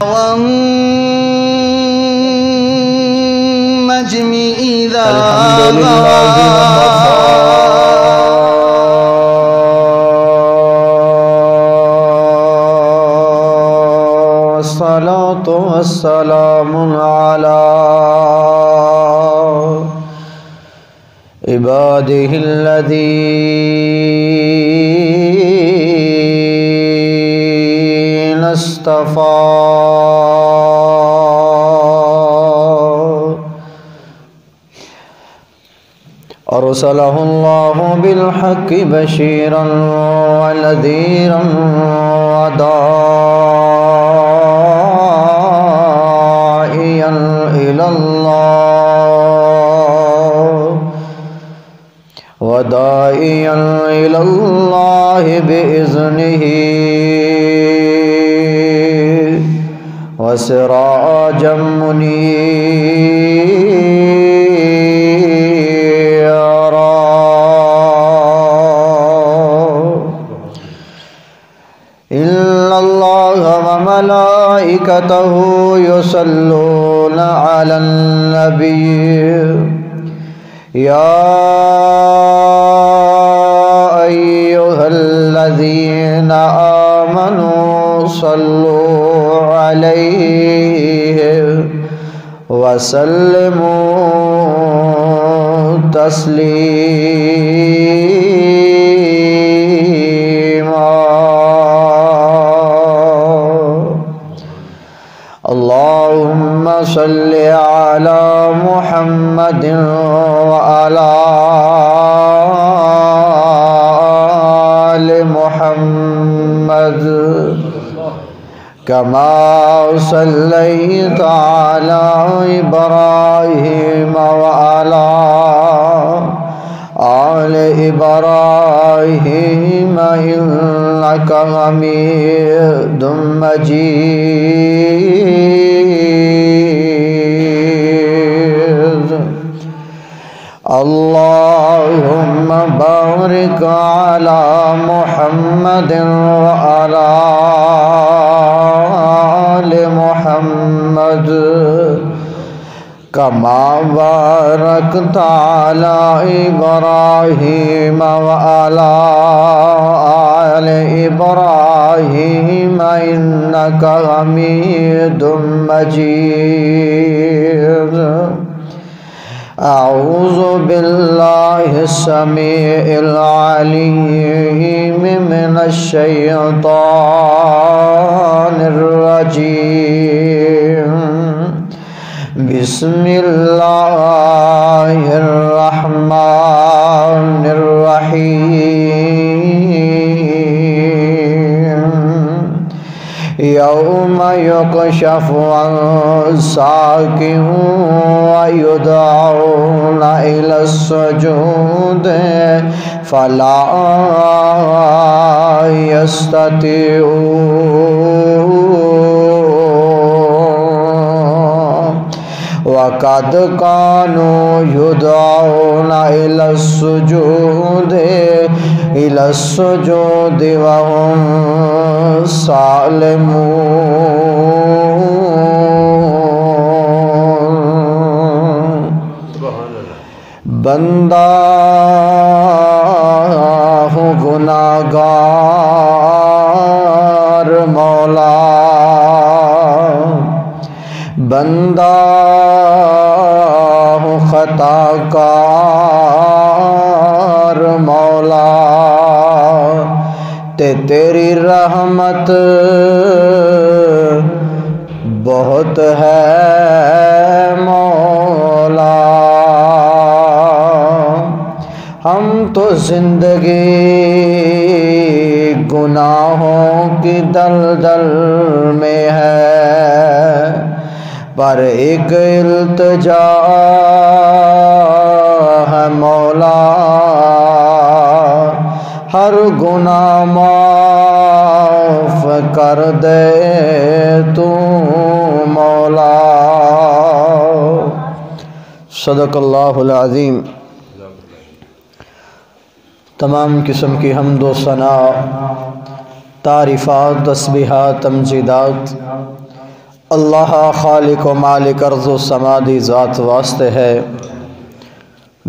والنجم إذا والصلاة والسلام على عباده الذين اصطفى أرسله الله بالحق بشيرا ونذيرا وداعيا إلى الله بإذنه وسراجا منيرا. إن الله وملائكته يصلون على النبي يا أيها الذين آمنوا صلوا عليه وسلموا تسليما. اللهم صل على محمد وعلى آل محمد كما صليت على إبراهيم وعلى آل إبراهيم إنك حميد مجيد. اللهم بارك على محمد وعلى آل محمد كما باركت على إبراهيم وعلى آل إبراهيم إنك حميد مجيد. أعوذ بالله السميع العليم من الشيطان الرجيم. بسم الله الرحمن الرحيم. يوم يكشف عن ساق ويدعون إلى السجود فلا يستطيعون وقد كانوا يدعون إلى السجود وهم سالمون. بندہ ہوں گناہگار مولا، بندہ ہوں خطا کار مولا، تیری رحمت بہت ہے مولا. ہم تو زندگی گناہوں کی دلدل میں ہے، پر ایک التجا ہے مولا، ہر گناہ معاف کر دے تو مولا. صدق اللہ العظیم. تمام قسم کی حمد و ثنا، تعریفات، تسبیحات، تمجیدات اللہ خالق و مالک ارض و سمادی ذات واسطے ہے۔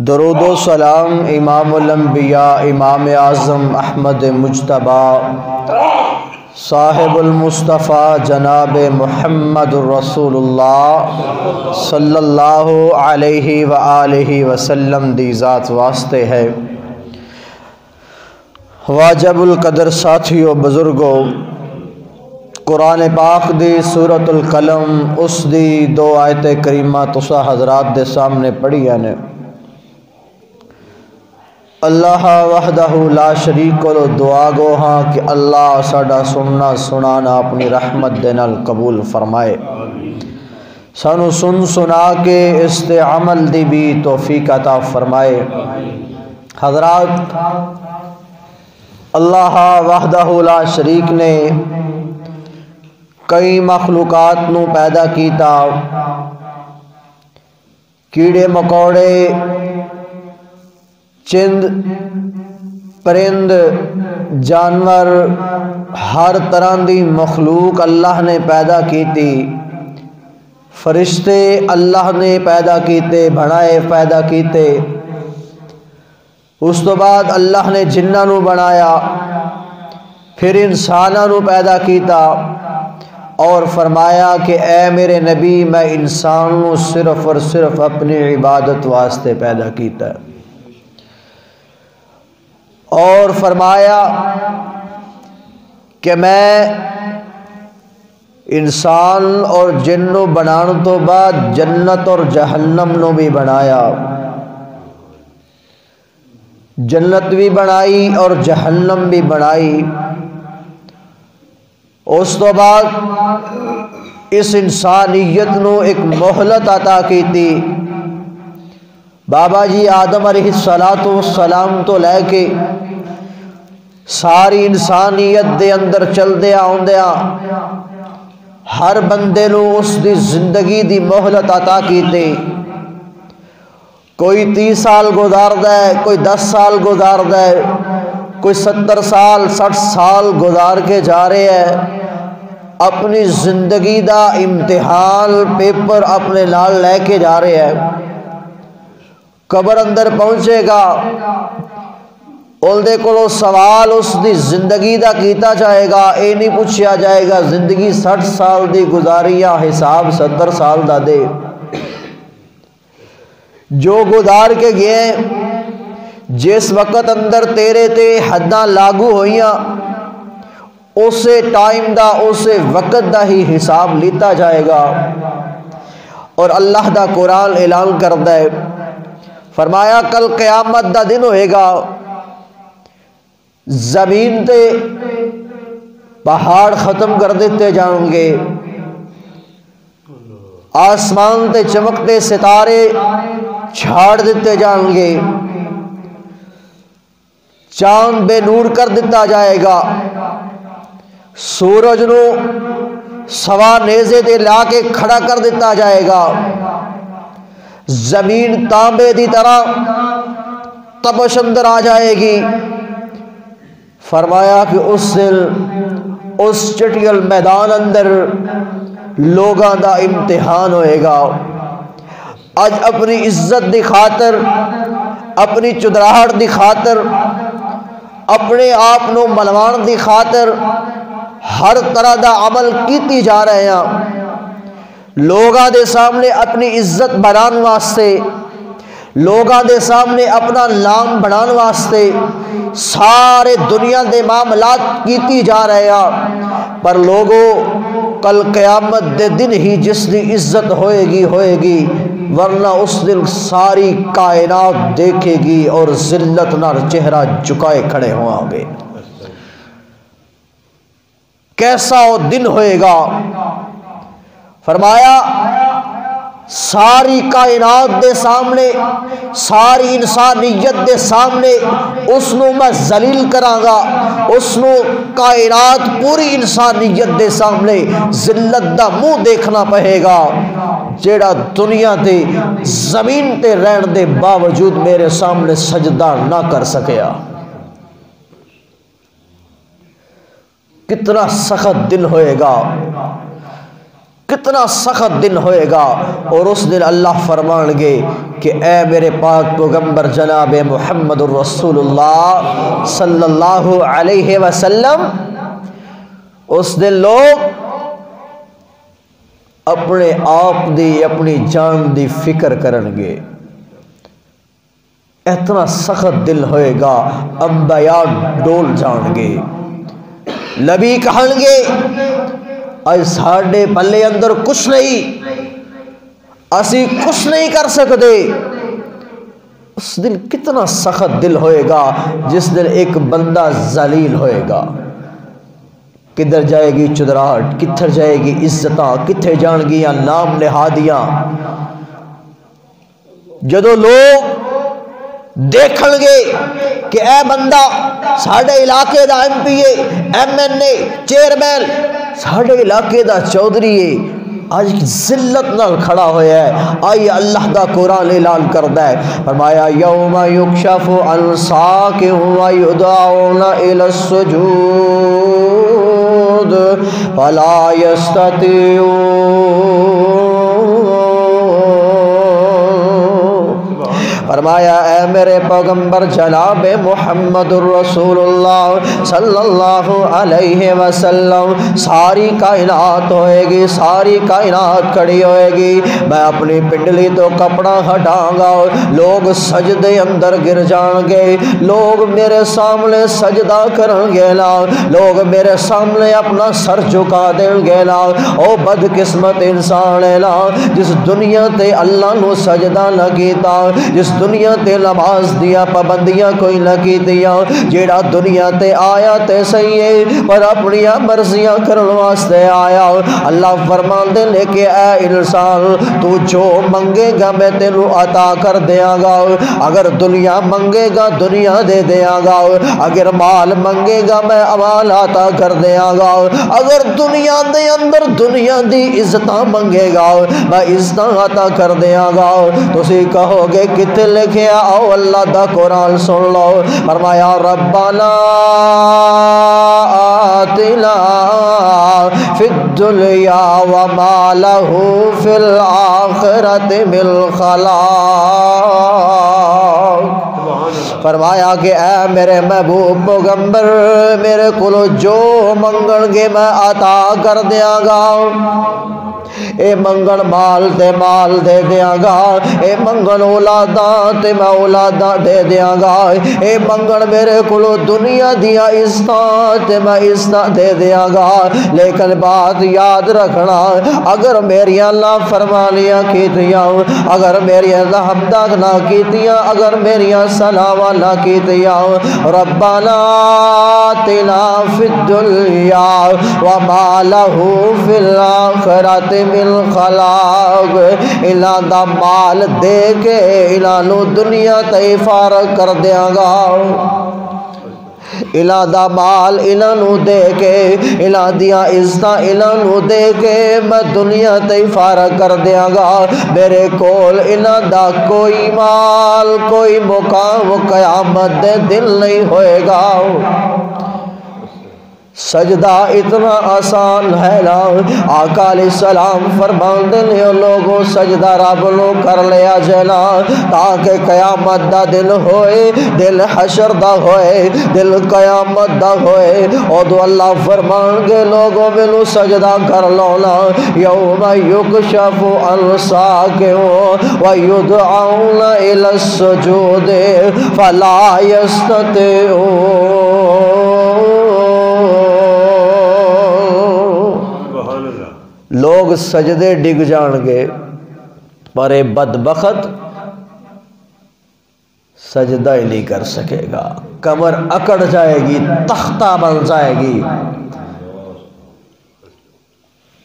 درود و سلام امام الانبیاء امام اعظم احمد مجتبی صاحب المصطفیٰ جناب محمد الرسول اللہ صلی اللہ علیہ وآلہ وسلم دی ذات واسطے ہے۔ واجب القدر ساتھیو بزرگو، قرآن پاک دی سورۃ القلم اس دی دو آیت کریمہ تسا حضرات دے سامنے پڑھی نے۔ اللہ وحدہ لا شریک کو دعا گو ہاں کہ اللہ ساڈا سننا سنانا اپنی رحمت دے نال قبول فرمائے، سانو سن سنا کے اس تے عمل دی بھی توفیق عطا فرمائے۔ حضرات، اللہ وحدہ لا شریک نے کئی مخلوقات نو پیدا کیتا، کیڑے مکوڑے، چند پرند، جانور، ہر طرح دی مخلوق اللہ نے پیدا کیتی، فرشتے اللہ نے پیدا کیتے، بنائے پیدا کیتے۔ اس تو بعد اللہ نے جناں نو بنایا، پھر انساناں نو پیدا کیتا اور فرمایا کہ اے میرے نبی، میں انسان نو صرف اور صرف اپنی عبادت واسطے پیدا کیتا ہے، اور فرمایا کہ میں انسان اور جن نو بنان تو بعد جنت اور جہنم نو بھی بنایا، جنت بھی بنائی اور جہنم بھی بنائی۔ اس تو بعد اس انسانیت نو ایک مہلت عطا کی تھی۔ بابا جی آدم علیہ السلام تو لے کے ساری انسانیت دے اندر چلدے آندیاں ہر بندے نو اس دی زندگی دی مہلت عطا کی تھی۔ کوئی 30 سال گزاردا ہے، کوئی 10 سال گزاردا ہے، کوئی 70 سال 60 سال گزار کے جا رہے ہیں، اپنی زندگی دا امتحان پیپر اپنے نال لے کے جا رہے ہیں۔ قبر اندر پہنچے گا، اولدے کولو سوال اس دی زندگی دا کیتا جائے گا، اے نہیں پوچھا جائے گا زندگی 60 سال دی گزاری یا حساب 70 سال دا دے۔ جو گزار کے گئے، جس وقت اندر تیرے تے حداں لاگو ہوئیاں، اسے ٹائم دا اسے وقت دا ہی حساب لیتا جائے گا۔ اور اللہ دا قرآن اعلان کردا ہے، فرمایا کل قیامت دا دن ہوئے گا، زمین تے پہاڑ ختم کر دیتے جائیں گے، آسمان تے چمکتے ستارے چھاڑ دیتے جائیں گے، چاند بے نور کر دیتا جائے گا، سورج نو سوا نیزے دے لا کے کھڑا کر دیتا جائے گا، زمین تانبے دی طرح تپش اندر آ جائے گی۔ فرمایا کہ اس دن اس چٹیل میدان اندر لوگاں دا امتحان ہوئے گا۔ آج اپنی عزت دی خاطر، اپنی چدراہٹ دی خاطر، اپنے آپ نو ملوان دی خاطر ہر طرح دا عمل کیتی جا رہے ہیں۔ لوگاں دے سامنے اپنی عزت بنان واسطے، لوگاں دے سامنے اپنا نام بنان واسطے سارے دنیا دے معاملات کیتی جا رہے ہیں، پر لوگوں کل قیامت دے دن ہی جس دی عزت ہوئے گی، ورنہ اس دن ساری کائنات دیکھے گی اور ذلت نال چہرہ جھکائے کھڑے ہوں گے۔ کیسا وہ دن ہوئے گا؟ فرمایا ساری کائنات دے سامنے، ساری انسانیت دے سامنے اس نو میں ذلیل کراں گا، اس نو کائنات پوری انسانیت دے سامنے ذلت دا منہ دیکھنا پہے گا، جیڑا دنیا تے زمین تے رہن دے باوجود میرے سامنے سجدہ نہ کر سکیا۔ کتنا سخت دن ہوئے گا، کتنا سخت دن ہوئے گا، اور اس دن اللہ فرمان گے کہ اے میرے پاک پیغمبر جناب محمد الرسول اللہ صلی اللہ علیہ وسلم، اس دن لوگ اپنے آپ دی اپنی جان دی فکر کرن گے۔ اتنا سخت دل ہوئے گا، انبیاء ڈول جان گے، نبی کہن گے اج ساڈے پلے اندر کچھ نہیں، اسی کچھ نہیں کر سکتے۔ اس دن کتنا سخت دل ہوئے گا جس دن ایک بندہ ذلیل ہوئے گا۔ کدھر جائے گی چدراہٹ، کدھر جائے گی عزتاں، کتھے جان گیاں نام نہادیاں۔ جدو لوگ دیکھن گے کہ اے بندہ ساڑھے علاقے دا ایم پی اے، ایم این اے، چیئرمین، ساڑھے علاقے دا چودھری ہے، آج ذلت نال کھڑا ہویا ہے۔ آئیے اللہ دا قرآن اعلان کردا ہے، فرمایا یوم یکشف عن ساق ویدعون الی السجود فلا یستطیعون۔ فرمایا اے میرے پیغمبر جناب محمد الرسول اللہ صلی اللہ علیہ وسلم، ساری کائنات ہوئے گی، ساری کائنات کھڑی ہوئے گی، میں اپنی پنڈلی تو کپڑا ہٹاؤں گا، لوگ سجدے اندر گر جان گے، لوگ میرے سامنے سجدہ کریں گے نا، لوگ میرے سامنے اپنا سر جھکا دیں گے نا۔ او بدقسمت انسان ہے نا جس دنیا تے اللہ نو سجدہ نہ کیتا، جس دنیا تے نماز دیا پابندیاں کوئی نہ کی دیا، جیڑا دنیا تے آیا تے صحیح ہے پر اپنی مرضیاں کرن واسطے آیا۔ اللہ فرمان دے لے کہ اے انسان تو جو منگے گا میں تینوں عطا کر دیاں گا، اگر دنیا منگے گا دنیا دے دیاں گا، اگر مال منگے گا میں مال عطا کر دیاں گا، اگر دنیا دے اندر دنیا دی عزتاں منگے گا میں عزتاں عطا کر دیاں گا۔ تسی کہو گے کتے لکھے آؤ اللہ دا قرآن سن لو، فرمایا ربنا آتنا فی الدنیا وما لہ فی الآخرۃ من خلاق۔ فرمایا کہ اے میرے محبوب پیغمبر میرے کولو جو منگن گے میں عطا کر دیاں گا، اے منگن مال تے مال دے دیاں گا، اے منگن اولاداں تے میں اولاداں دے دیاں گا، اے منگن میرے کولو دنیا دیا عزتاں تے میں عزتاں دے دیاں گا، لیکن بات یاد رکھنا اگر میریاں نافرمانیاں کیتیاں، اگر میریاں حمداں نہ کیتیاں، اگر میریاں سلاواں نہ کیتیاں، ربنا آتنا فی الدنیا وما لہ فی الآخرۃ من خلاق۔ انہاں دا مال دے کے انہاں نو دنیا تے فارغ کر دیاں گا، انہاں دا مال انہاں نو دے کے انہاں دیاں عزتاں انہاں نو دے کے میں دنیا تے فارغ کر دیاں گا، میرے کول انہاں دا کوئی مال کوئی مقام قیامت دے دن نہیں ہوئے گا۔ سجدہ اتنا آسان ہے نا، آقا علیہ السلام فرمان دے لوگوں سجدہ رب نو کر لیا جنا تاکہ قیامت دا دن ہوئے، دل حشر دا ہوئے، دل قیامت دا ہوئے، اور دو اللہ فرمان گے لوگوں ملو سجدہ کر لونا، یوم یکشف عن ساق ویدعون الی السجود فلا یستطیعون۔ لوگ سجدے ڈگ جان گے پر اے بدبخت سجدہ ہی نہیں کر سکے گا، کمر اکڑ جائے گی، تختہ بن جائے گی۔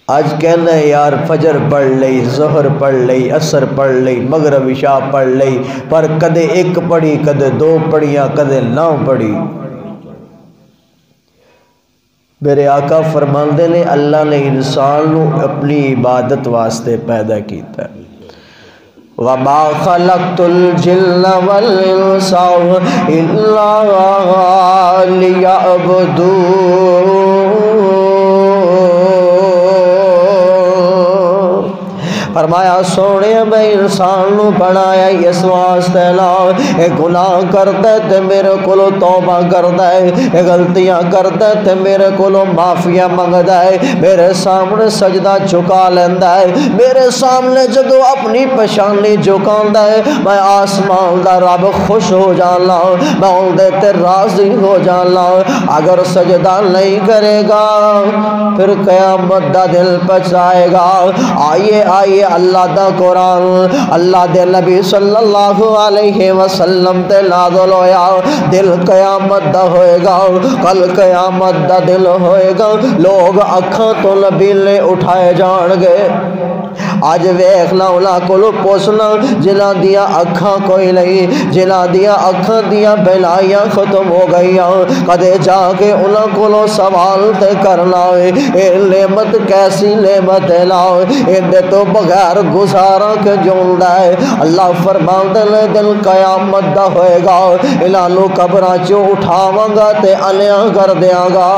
آج کہنا ہے یار فجر پڑھ لئی، ظہر پڑھ لئی، عصر پڑھ لئی، مغرب عشاء پڑھ لئی، پر کدے ایک پڑھی کدے دو پڑھیاں کدے نہ پڑھی۔ میرے آقا فرماندے نے اللہ نے انسان نو اپنی عبادت واسطے پیدا کیتا ہے، وَمَا خَلَقْتُ الْجِنَّ وَالْإِنسَ إِلَّا لِيَعْبُدُونِ۔ فرمایا سونے میں انسان نو بنایا اس واسطے نا اے گناہ کرتا ہے تے میرے کولو توبہ کرتا ہے، اے غلطیاں کرتا ہے تے میرے کولو معافیاں منگدا ہے، میرے سامنے سجدہ جھکا لیندا ہے، میرے سامنے جدو اپنی پشانی جھکاندا ہے میں آسمان دا رب خوش ہو جانا، میں اندے تے راضی ہو جانا۔ اگر سجدہ نہیں کرے گا پھر قیامت دا دل پچھائے گا۔ آئیے آئیے اللہ دا قرآن اللہ دے نبی صلی اللہ علیہ وسلم تے نازل ہویا، دل قیامت دا ہوئے گا، کل قیامت دا دل ہوئے گا، لوگ اکھاں تو نبیلے اٹھائے جان گے۔ آج ویکھنا انہاں کولو پوچھنا جنہاں دیا اکھاں کوئی نہیں، جنہاں دیا اکھاں دیا بینائیاں ختم ہو گئیاں، کدے جا کے انہاں کولو سوال تے کرنا ہے اے نعمت کیسی نعمت ہے نا، اندے تو بغیر گزارا کے جوندا ہے۔ اللہ فرماندے نے دل قیامت دا ہوئے گا، انہاں نو قبراں چوں اٹھاواں گا تے انیاں کر دیاں گا۔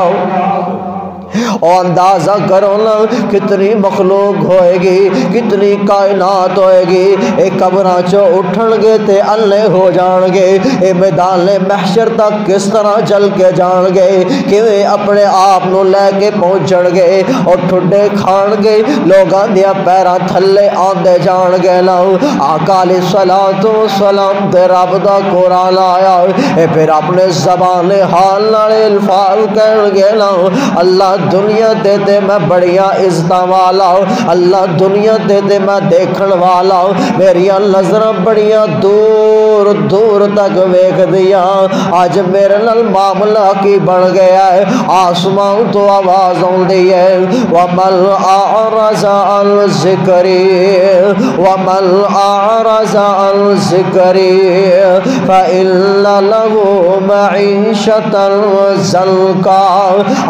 اور اندازہ کرو نا کتنی مخلوق ہوئے گی، کتنی کائنات ہوئے گی، ایک قبراں چو اٹھن گے تے اللہ ہو جان گے، اے میدان محشر تک کس طرح چل کے جان گے، کیویں اپنے آپ نو لے کے پہنچن گے اور ٹھڈے کھان گے، لوگاں دیا پیراں تھلے آندے جان گے نا۔ آقا علیہ الصلوۃ والسلام تے رب دا قرآن آیا اے پھر اپنے زبان حال نال الفاظ کہن گے نا، اللہ دنیا دے دے میں بڑیاں عزتاں والا، اللہ دنیا دے دے میں دیکھن والا، میریاں نظراں بڑیاں دور دور تک ویکھ دیا، آج میرے نال معاملہ کی بن گیا ہے، آسمان تو آواز آندی ہے وَمَنْ أَعْرَضَ عَنْ ذِكْرِي وَمَنْ أَعْرَضَ عَنْ ذِكْرِي فَإِنَّ لَهُ مَعِيشَةً ضَنْكًا۔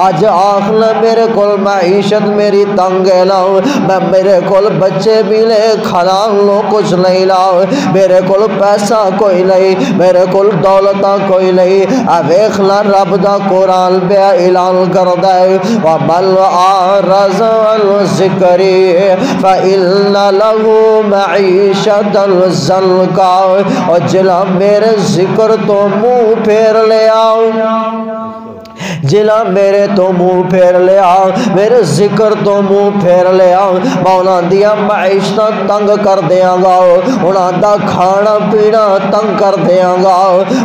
آج آخر میرے کول معیشت میری تنگ ہے نا، میں میرے کول بچے بھی لے کھانا لو کچھ نہیں لاؤ، میرے کول پیسہ کوئی نہیں، میرے کول دولتہ کوئی نہیں۔ ویکھنا رب دا قرآن بے اعلان کردا ہے وَمَنْ أَعْرَضَ عَنْ ذِكْرِي فَإِنَّ لَهُ مَعِيشَةً ضَنْكًا۔ اور جنہ میرے ذکر تو منہ پھیر لیا، جنہ میرے تو منہ پھیر لیا، میرے ذکر تو منہ پھیر لیا، میں انہاں دیا معیشتہ تنگ کر دیاں گا، انہاں دا کھانا پینا تنگ کر دیاں گا،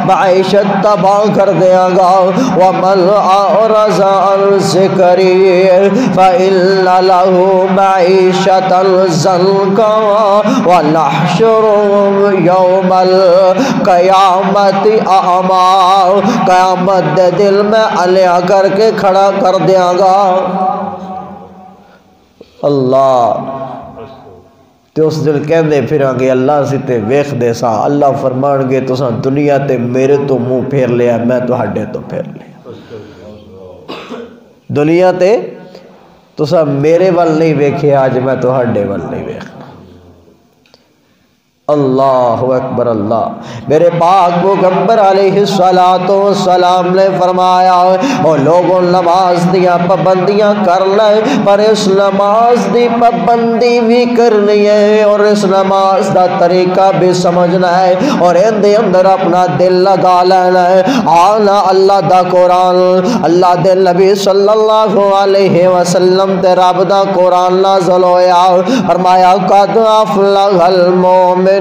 معیشت تباہ کر دیاں گا۔ وَمَنْ أَعْرَضَ عَنْ ذِكْرِي فَإِنَّ لَهُ مَعِيشَةً ضَنْكًا وَنَحْشُرُهُ يَوْمَ الْقِيَامَةِ أَعْمَىٰ۔ قیامت دے دل میں علیہ کر کے کھڑا کر دیاں گا۔ اللہ تے اس دل کہندے پھراں گے اللہ سی تے ویکھ دے سا، اللہ فرمان گے تساں دنیا تے میرے تو منہ پھیر لیا، میں تہاڈے تو پھیر لیا۔ دنیا تے تساں میرے ول نہیں ویکھے، آج میں تہاڈے ول نہیں ویکھنا۔ اللہ اکبر۔ اللہ میرے پاک پیغمبر علیہ الصلوۃ والسلام نے فرمایا او لوگوں نماز دیا پابندیاں کر لے، پر اس نماز دی پابندی بھی کرنی ہے اور اس نماز دا طریقہ بھی سمجھنا ہے اور ان دے اندر اپنا دل لگا لینا ہے۔ آنا اللہ دا قرآن اللہ دے نبی صلی اللہ علیہ وسلم تے رب دا قرآن نازل ہویا، فرمایا قد افلح المؤمنون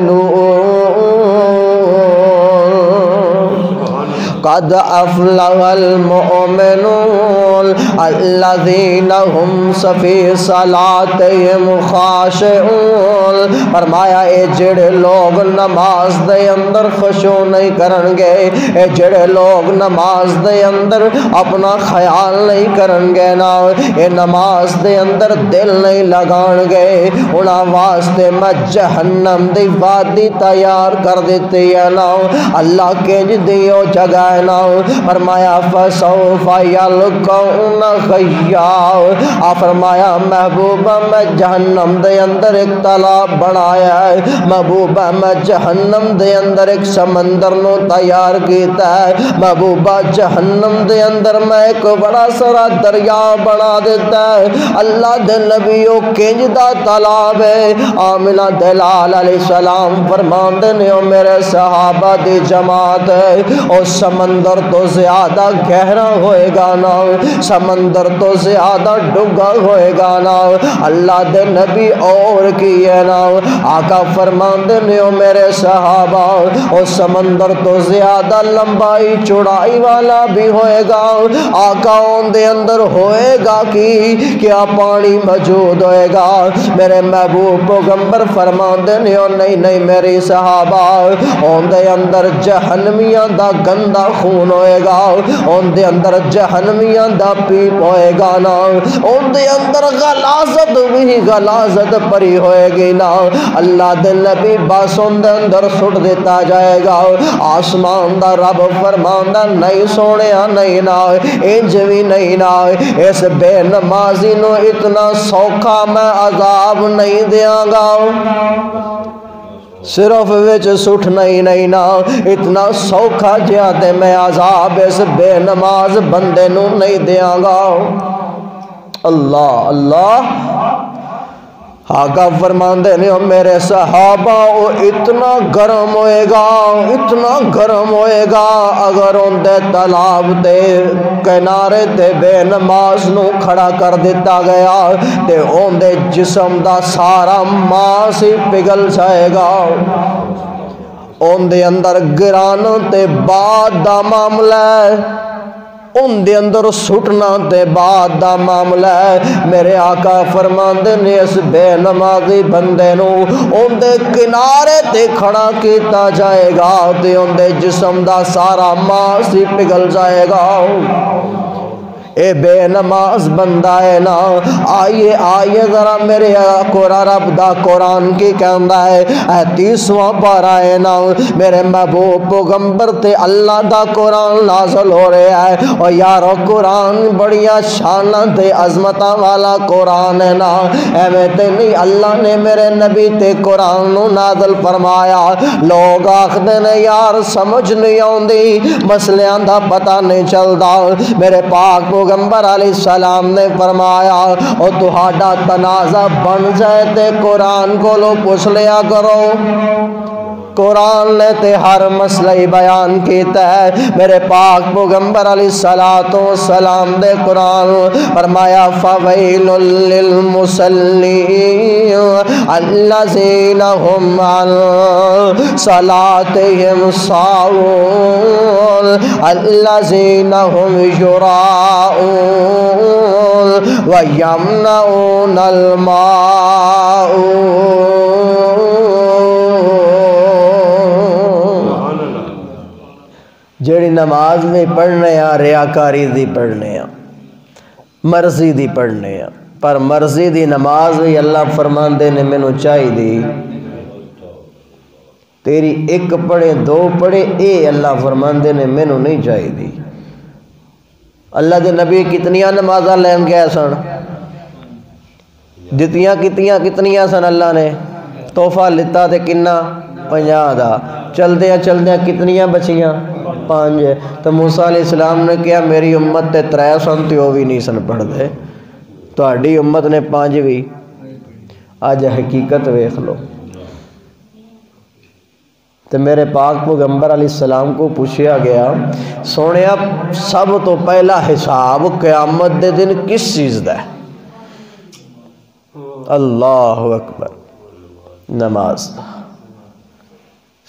قد افلح المؤمنون الذین هم فی صلاتهم خاشعون۔ فرمایا اے جڑے لوگ نماز دے اندر خشوع نہیں کرن گے، اے جڑے لوگ نماز دے اندر اپنا خیال نہیں کرن گے نا، اے نماز دے اندر دل نہیں لگان گے، انہاں واسطے میں جہنم دی وادی تیار کر دیتی ہے نا۔ اللہ کے دیو جگہ ہے نا فرمایا فسوف یلقون غیا فرمایا محبوبہ میں جہنم دے اندر ایک تالاب بنایا ہے محبوبہ میں جہنم دے اندر ایک سمندر نو تیار کیتا ہے محبوبہ جہنم دے اندر میں ایک بڑا سارا دریا بنا دیتا ہے اللہ دے نبیو کنج دا تالاب ہے آمنہ دلال علیہ السلام فرماندے نے او میرے صحابہ دی جماعت ہے او سمندر تو زیادہ گہرا ہوئے گا نا سمندر تو زیادہ ڈگا ہوئے گا نا اللہ دے نبی اور کیے نا آقا فرماندے نے او میرے صحابہ او سمندر تو زیادہ لمبائی چوڑائی والا بھی ہوئے گا آقا ان دے اندر ہوئے گا کی کیا پانی موجود ہوئے گا میرے محبوب پیغمبر فرماندے نے او نہیں میری صحابہ ان دے اندر جہنمیاں دا گندا خون ہوئے گا ان دے اندر جہنمیاں دا پیپ ہوئے گا نا ان دے اندر غلاظت بھی غلاظت پری ہوئے گی نا اللہ دے نبی بس ان دے اندر سٹ دیتا جائے گا آسمان دا رب فرماندہ نہیں سونیا نہیں نا انج بھی نہیں نا اس بے نمازی نو اتنا سوکھا میں عذاب نہیں دیاں گا صرف وچ سٹھ نہیں نا اتنا سوکھا جہاں میں عذاب اس بے نماز بندے نو نہیں دیاں گا اللہ اللہ آقا فرماندے نے میرے صحابہ وہ اتنا گرم ہوئے گا اگر ان دے تالاب تے کنارے تے بے نماز نو کھڑا کر دیتا گیا تے ان دے جسم دا سارا ماس ہی پگھل جائے گا ان دے اندر گران تے بعد دا معاملہ ہے ان دے اندر سٹنا تے بعد دا معاملہ ہے میرے آقا فرماندے نے اس بے نمازی بندے نو ان دے کنارے تے کھڑا کیتا جائے گا تے ان دے جسم دا سارا ماس ہی پگھل جائے گا اے بے نماز بندہ ہے نا آئیے ذرا میرے قرآن رب دا قرآن کی کہندہ ہے اے 30واں پارہ ہے نا میرے محبوب پیغمبر تے اللہ دا قرآن نازل ہو رہے ہے اور یارو قرآن بڑیا شانہ تے عظمتہ والا قرآن ہے نا اے تے نہیں اللہ نے میرے نبی تے قرآن نو نازل فرمایا لوگ آخدے نے یار سمجھ نہیں آندی مسئلیاں دا پتہ نہیں چلدا میرے پاک پیغمبر علیہ السلام نے فرمایا او تہاڈا تنازع بن جائے تے قرآن کو لو پوچھ لیا کرو قرآن نے تے ہر مسئلہ بیان کیتا ہے میرے پاک پیغمبر علیہ السلام دے قرآن فرمایا فویل للمصلین الذین هم عن صلاتهم ساہون الذین هم یراؤون ویمنعون الماؤون جڑی نماز میں پڑھنے ہیں ریاکاری دی پڑھنے ہیں مرضی دی پڑھنے ہیں پر مرضی دی نماز بھی اللہ فرماندے نے میں نو چاہی دی تیری ایک پڑھے دو پڑھے اے اللہ فرماندے نے میں نو نہیں چاہی دی اللہ دے نبی کتنیاں نمازہ لین گیا سن دتیاں کتنیاں سن اللہ نے تحفہ لیتا تے کنہ 50 دا چل دیا کتنیاں بچیاں 5 تو موسیٰ علیہ السلام نے کہا میری امت تے 3 سن تے وہ بھی نہیں سن پڑھ دے تو اڈی امت نے 5 بھی آج حقیقت ویکھ لو تو میرے پاک پیغمبر علیہ السلام کو پوچھا گیا سونے اب سب تو پہلا حساب قیامت دے دن کس چیز دا ہے اللہ اکبر نماز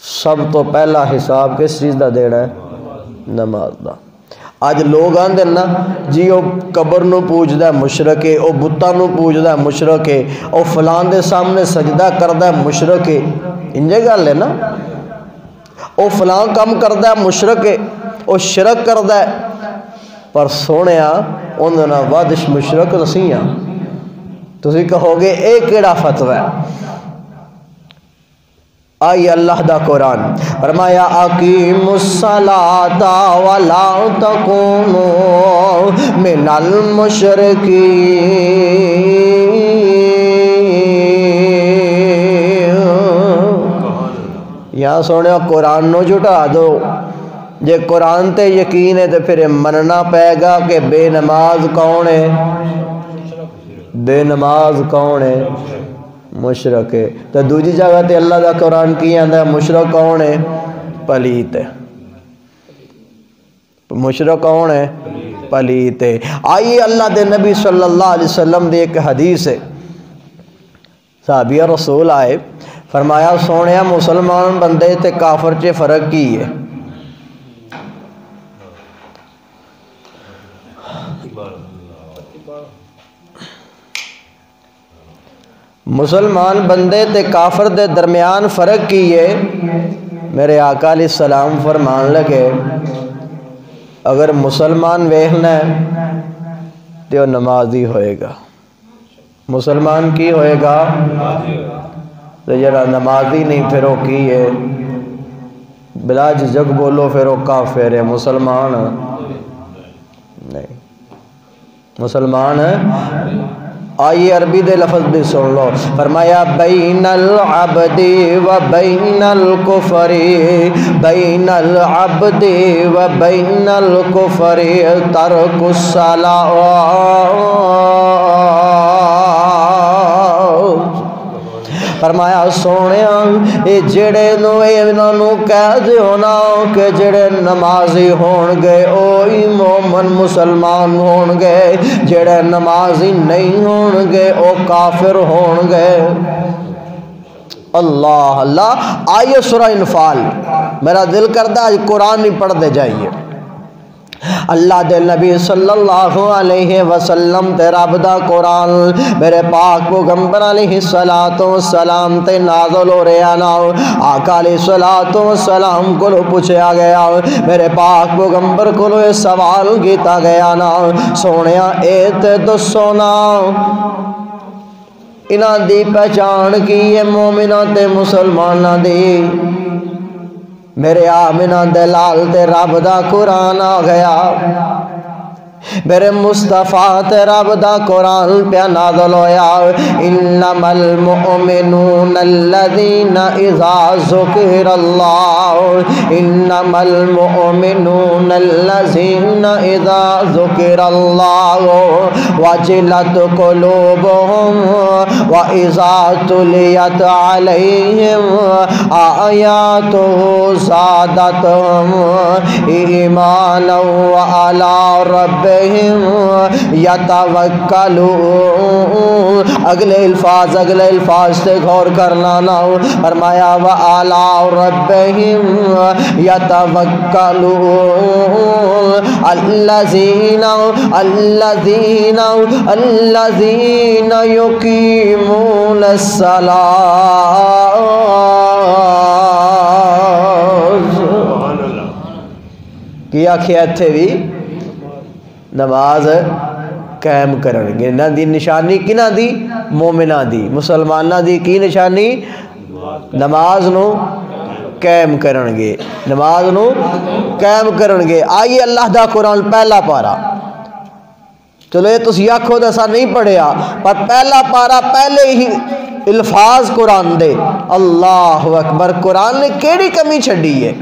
سب تو پہلا حساب کس چیز دا دینا ہے نماز دا آج لوگ آندے نا جی او قبر نو پوچھ دا مشرک ہے او بتاں نو پوچھ دا مشرک ہے او فلان دے سامنے سجدہ کردہ مشرک ہے انجے گا لے نا او فلان کم کردہ مشرک ہے او شرک کردہ پر سونیا اندنا وادش مشرک نسیاں تو اسی کہو گے اے کیڑا فتوہ ہے آئی اللہ دا قرآن فرمایا اقیموا الصلاۃ ولا تکونوا من المشرکین۔ یہاں سونے قرآن نو جھٹا دو، جے قرآن تے یقین ہے تو پھر مننا پے گا کہ بے نماز کون ہے؟ بے نماز کون ہے؟ مشرک ہے۔ تو دوسری جگہ تے اللہ دا قرآن کی آندا ہے مشرک کون ہے؟ پلیت ہے۔ مشرک کون ہے؟ پلیت ہے۔ آئیے اللہ دے نبی صلی اللہ علیہ وسلم دے ایک حدیث ہے، صحابی رسول آئے فرمایا سونیا مسلمان بندے تے کافر چے فرق کی ہے؟ مسلمان بندے تے کافر دے درمیان فرق کی ہے؟ میرے آقا علیہ السلام فرمان لگے اگر مسلمان ویکھنا ہے تو نمازی ہوئے گا۔ مسلمان کی ہوئے گا؟ تو جڑا نمازی نہیں پھر وہ کی ہے؟ بلا جھجک بولو پھر وہ کافر ہے، مسلمان نہیں۔ مسلمان آئیے عربی دے لفظ بھی سن لو، فرمایا بین العبد و بین الکفر، بین العبد و بین الکفر ترک الصلاۃ۔ فرمایا سونیا اے جڑے نو انہاں نو کہہ دیو نا کہ جڑے نمازی ہون گے اوہی مومن مسلمان ہون گے، جڑے نمازی نہیں ہون گے او کافر ہون گے۔ اللہ اللہ۔ آئیے سورہ انفال، میرا دل کرتا ہے آج قرآن نہیں پڑھ دے جائیے۔ اللہ دے نبی صلی اللہ علیہ وسلم تے رب دا قرآن میرے پاک پیغمبر علیہ السلام تے نازل ہو رہا نا، آقا علیہ السلام کو پوچھا گیا، میرے پاک پیغمبر کو سوال کیتا گیا نا سونیا اے تے دسو نا انہاں دی پہچان کی ہے مومنہ تے مسلمانہ دی؟ میرے آمنہ دلال تے رب دا قرآن آ گیا، میرے مصطفیٰ تے رب دا قرآن پہ نازل ہویا، انما المؤمنون الذین اذا ذکر اللہ، انما المؤمنون الذین اذا ذکر اللہ وجلت قلوبهم واذا تلیت علیہم آیاتہ زادتهم ایمانا وعلی ربهم یتوکلون۔ اگلے الفاظ سے غور کرنا نا، فرمایا وعلی ربهم یتوکلون الذین یقیمون الصلاۃ۔ کیا کہتے بھی نماز قائم کرنگے، نہ دی نشانی کنہ دی؟ مومنہ دی، مسلمانہ دی کی نشانی؟ نماز نو قائم کرنگے، نماز نو قائم کرنگے۔ آئیے اللہ دا قرآن پہلا پارا، چلو یہ تسی آکھو دسا نہیں پڑھیا پر پہلا پارا پہلے ہی الفاظ قرآن دے، اللہ اکبر۔ قرآن نے کیڑی کمی چھڑی ہے؟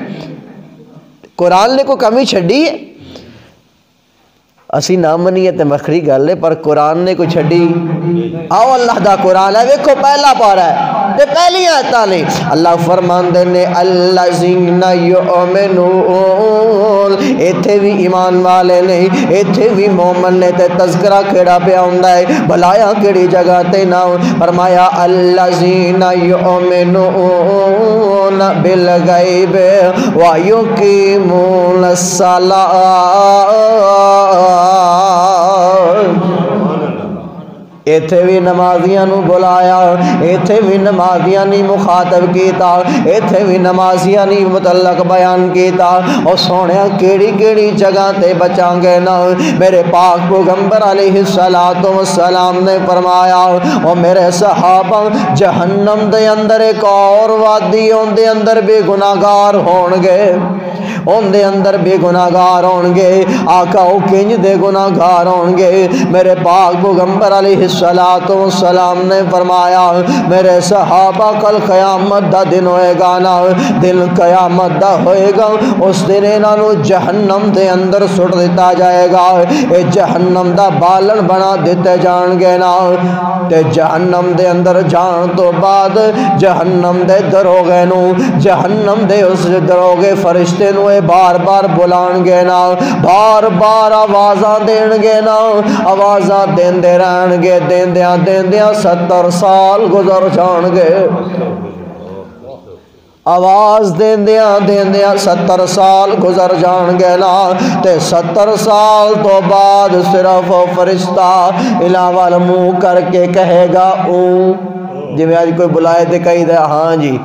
قرآن نے کوئی کمی چھڑی ہے؟ اسی نہ منیے تے مخری گل ہے پر قرآن نے کوئی چھڑی؟ آؤ اللہ دا قرآن ہے، دیکھو پہلا پارا ہے تے پہلی آیتاں نے اللہ فرماندے نے الذین یؤمنون، ایتھے بھی ایمان والے نہیں، ایتھے بھی مومن نے تے تذکرہ کیڑا پہ ہوندا ہے بھلایا کیڑی جگہ تے نہ؟ فرمایا الذین یؤمنون بالغیب ویقیمون الصلاۃ۔ ایتھے بھی نمازیاں نو بلایا، ایتھے بھی نمازیاں نی مخاطب کیتا، ایتھے بھی نمازیاں نی متعلق بیان کیتا۔ اور سونیا کیڑی کیڑی جگہ تے بچاں گے نا، میرے پاک پیغمبر علیہ السلام نے فرمایا او میرے صحابہ جہنم دے اندر ایک اور وادی اون دے اندر بھی گناہگار ہون گے، اون دے اندر بھی گناہگار ہون گے۔ آقا او کنج دے گناہگار ہون گے؟ میرے پاک پیغمبر علیہ السلام نے فرمایا میرے صحابہ کل قیامت دا دن ہوئے گا نا، دن قیامت دا ہوئے گا، اس دن انہاں نو جہنم دے اندر سٹ دیتا جائے گا، اے جہنم دا بالن بنا دیتے جان گے نا، تے جہنم دے اندر جان تو بعد جہنم دے دروغے نو، جہنم دے اس دروغے فرشتے نو اے بار بار بلان گے نا، بار بار آوازاں دین گے نا، آوازاں دین دے رہن گے، دین دیاں 70 سال گزر جان گے، آواز دین دیاں 70 سال گزر جان گے نا، تے 70 سال تو بعد صرف فرشتہ الہ منہ کر کے کہے گا جی میں آج کوئی بلائے تے کہی دے ہاں جی،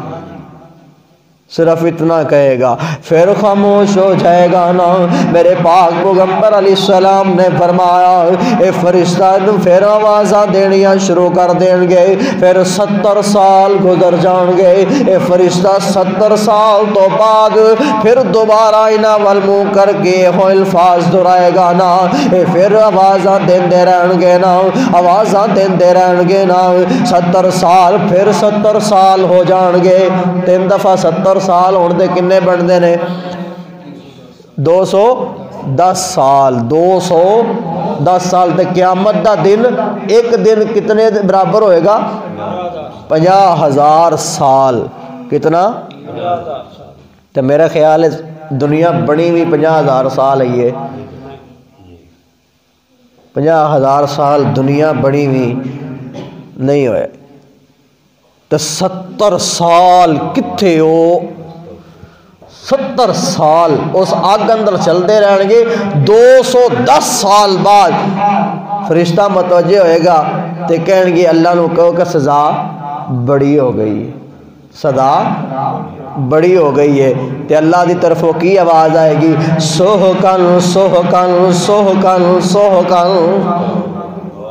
صرف اتنا کہے گا، پھر خاموش ہو جائے گا نا۔ میرے پاک پیغمبر علیہ السلام نے فرمایا اے فرشتہ پھر آوازاں دینیاں شروع کر دیں گے، پھر 70 سال گزر جان گے، اے فرشتہ 70 سال تو بعد پھر دوبارہ انہاں ول منہ کر کے وہ الفاظ دہرائے گا نا، اے پھر آوازاں دیندے رہن گے نا، آوازاں دیندے رہن گے نا، 70 سال پھر 70 سال ہو جان گے، 3 دفعہ 70 سال ہونے دے کنے بندے نے 210 سال، 210 سال تے قیامت دا دن ایک دن کتنے برابر ہوئے گا؟ 50,000 سال۔ کتنا؟ تے میرا خیال ہے دنیا بنی بھی 50,000 سال ہے، یہ 50,000 سال دنیا بنی بھی نہیں ہوئے، تو 70 سال کتھے ہو؟ 70 سال اس آگ اندر چلتے رہن گے، 210 سال بعد فرشتہ متوجہ ہوئے گا تے کہن گے اللہ نو کہو کہ سزا بڑی ہو گئی ہے، سزا بڑی ہو گئی ہے، تے اللہ دی طرفوں کی آواز آئے گی سوہکن سوہکن سوہکن سوہکن،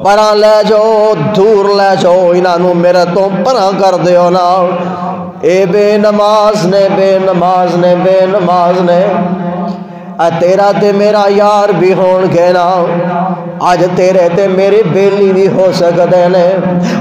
پرا لے جاؤ، دور لے جاؤ، انہاں نو میرے تو پرا کر دیو نا، اے بے نماز نے بے نماز نے بے نماز نے، تیرا تے میرا یار بھی ہون گے نا، آج تیرے تے میری بیلی بھی ہو سکتے نے،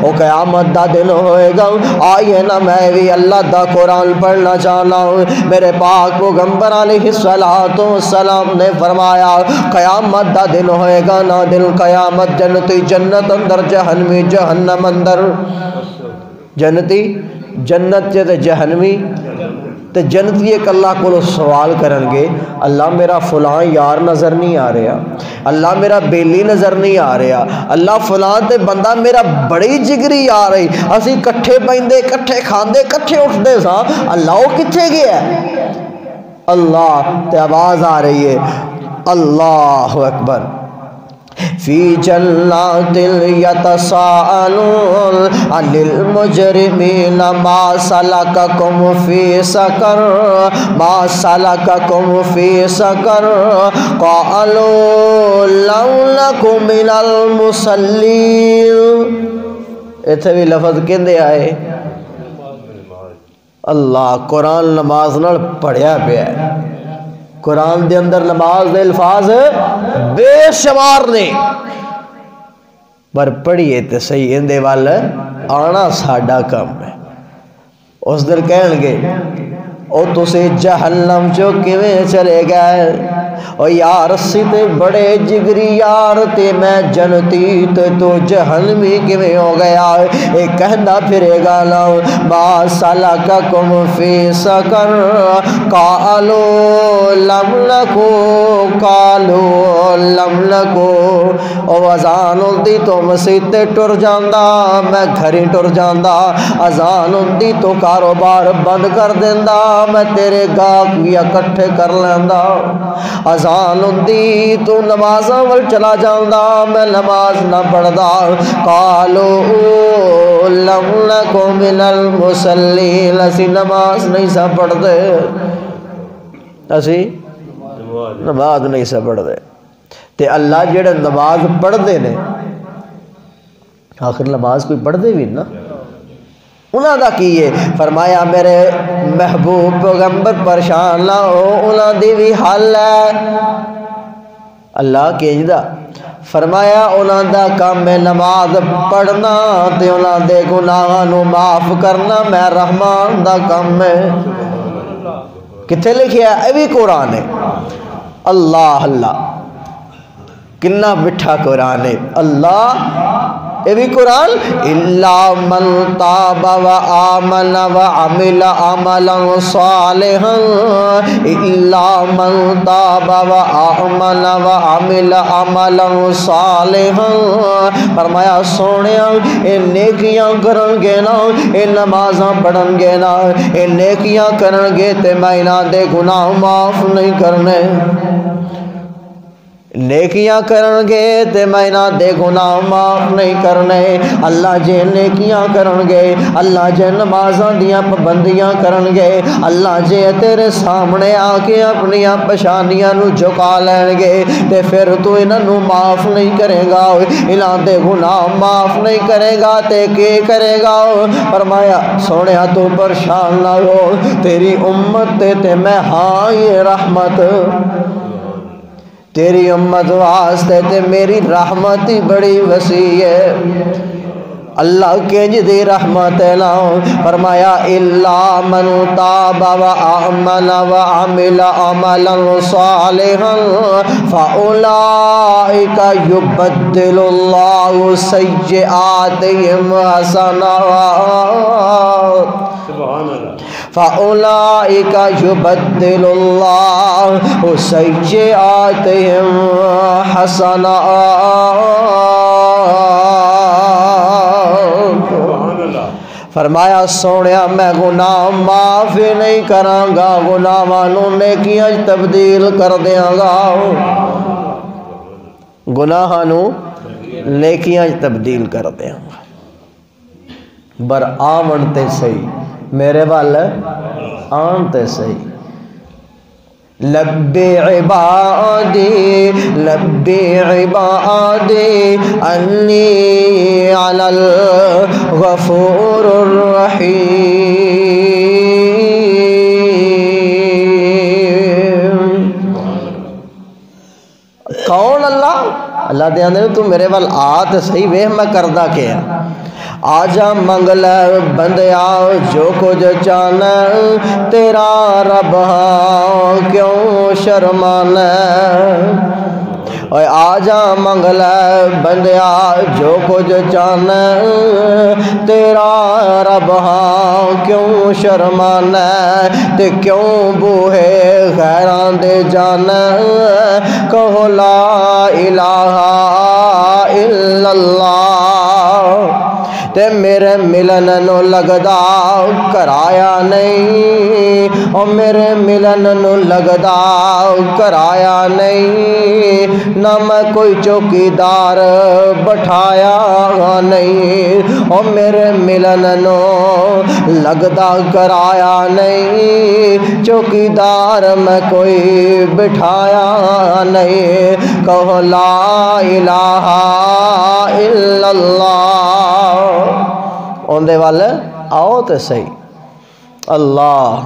او قیامت دا دن ہوئے گا، آئیے نا میں بھی اللہ دا قرآن پڑھنا چاہنا ہوں۔ میرے پاک پیغمبر علیہ السلام نے فرمایا قیامت دا دن ہوئے گا نا، دن قیامت، جنتی جنت اندر، جہنمی جہنم اندر، جنتی جنت تے جہنمی تے جنتی ایک اللہ کو سوال کرن گے اللہ میرا فلاں یار نظر نہیں آ رہا، اللہ میرا بیلی نظر نہیں آ رہا، اللہ فلاں تے بندہ میرا بڑی جگری آ رہی، اسی کٹھے پیندے کٹھے کھاندے کٹھے اٹھدے سا، اللہ وہ کتھے گیا ہے؟ اللہ تے آواز آ رہی ہے اللہ اکبر، فی جنات یتساءلون عن المجرمین ما سلککم فی سقر ما سلککم فی سقر قالوا لم نک من المصلین، ایتھے بھی لفظ کہندے آئے اللہ قرآن نماز نال پڑھیا پیا ہے، قرآن دے اندر نماز دے الفاظ بے شمار نے، پر پڑھیے تے صحیح اندے وال آنا ساڈا کام ہے۔ اس دن کہن گے او تسی جہنم چو کیویں چلے گئے، او یار اسی تے بڑے جگری یار تے میں جنتی تے تو جہنمی کیویں ہو گیا، اے کہندا پھرے گا نا ما سلککم فی سقر قالوا لم نکو قالوا لم نکو، او اذان ہوندی تو مسجد تے ٹر جاندا، میں گھری ٹر جاندا، اذان ہوندی تو کاروبار بند کر دیندا، میں تیرے گاہک بھی اکٹھے کر لیندا، اذان ہوندی تو نمازاں ول چلا جاندا میں نماز نہ پڑھدا قالو لم نکو من المصلین اسی نماز نہیں سا پڑھدے اسی نماز نہیں سا پڑھدے تے اللہ جڑے نماز پڑھدے نے آخر نماز کوئی پڑھدے بھی نا انہاں دا کی ہے فرمایا میرے محبوب پیغمبر پریشان نہ ہو انہاں دی بھی حل ہے اللہ کہندا فرمایا انہاں دا کام ہے نماز پڑھنا تے انہاں دے گناہاں نو معاف کرنا میں رحمان دا کام ہے کتھے لکھیا ہے اے بھی قرآن ہے اللہ اللہ کنا مٹھا قرآن ہے اللہ اے بھی قرآن الا من تاب و آمن و عمل عملا صالحا الا من تاب و آمن و عمل عملا صالحا فرمایا سونیا اے نیکیاں کرن گے نا اے نمازاں پڑھن گے نا اے نیکیاں کرن گے تے میں انہاں دے گناہ معاف نہیں کرنے نیکیاں کرن گے تے میں نہ دے گناہ معاف نہیں کرنے اللہ جے نیکیاں کرن گے اللہ جے نمازاں دیاں پابندیاں کرن گے اللہ جے تیرے سامنے آ کے اپنیاں پشانیاں نو جھکا لین گے تے پھر تو انہاں نو معاف نہیں کرے گا انہاں دے گناہ معاف نہیں کرے گا تے کی کرے گا فرمایا سونیا تو پریشان نہ ہو تیری امت تے میں ہاں یہ رحمت تیری امت واسطے تے میری رحمت ہی بڑی وسیع ہے اللہ کے جدی رحمت نا فرمایا الا من تاب و آمن و عمل عملا صالحا فاولئک یبدل اللہ سیئاتہم حسنات فَأُولَئِكَ يُبَدِّلُ اللَّهُ سَيِّئَاتِهِمْ حَسَنَاتٍ فرمایا سونیا میں گناہ معاف نہیں کراں گا گناہاں نیکیاں تبدیل کر دیاں گا گناہاں نیکیاں تبدیل کر دیاں گا بر آمن تے صحیح میرے وال آنتے صحیح لبی عبادی انی علی الغفور الرحیم کون اللہ اللہ دے اندر تو میرے وال آت صحیح وے میں کردہ کیا آجا منگل بندیا جو کچھ چانا تیرا رب ہاں کیوں شرمانا آجا منگل بندیا جو کچھ چانا تیرا رب ہاں کیوں شرمانا تے کیوں بوہے غیران دے جانا کہو لا الہ الا اللہ تے میرے ملن نو لگدا کرایا نہیں اور میرے ملن نو لگدا کرایا نہیں نہ میں کوئی چوکیدار بٹھایا نہیں اور میرے ملن نو لگدا کرایا نہیں چوکیدار میں کوئی بٹھایا نہیں کہو لا الہ الا اللہ اوندے والے آؤ تے صحیح اللہ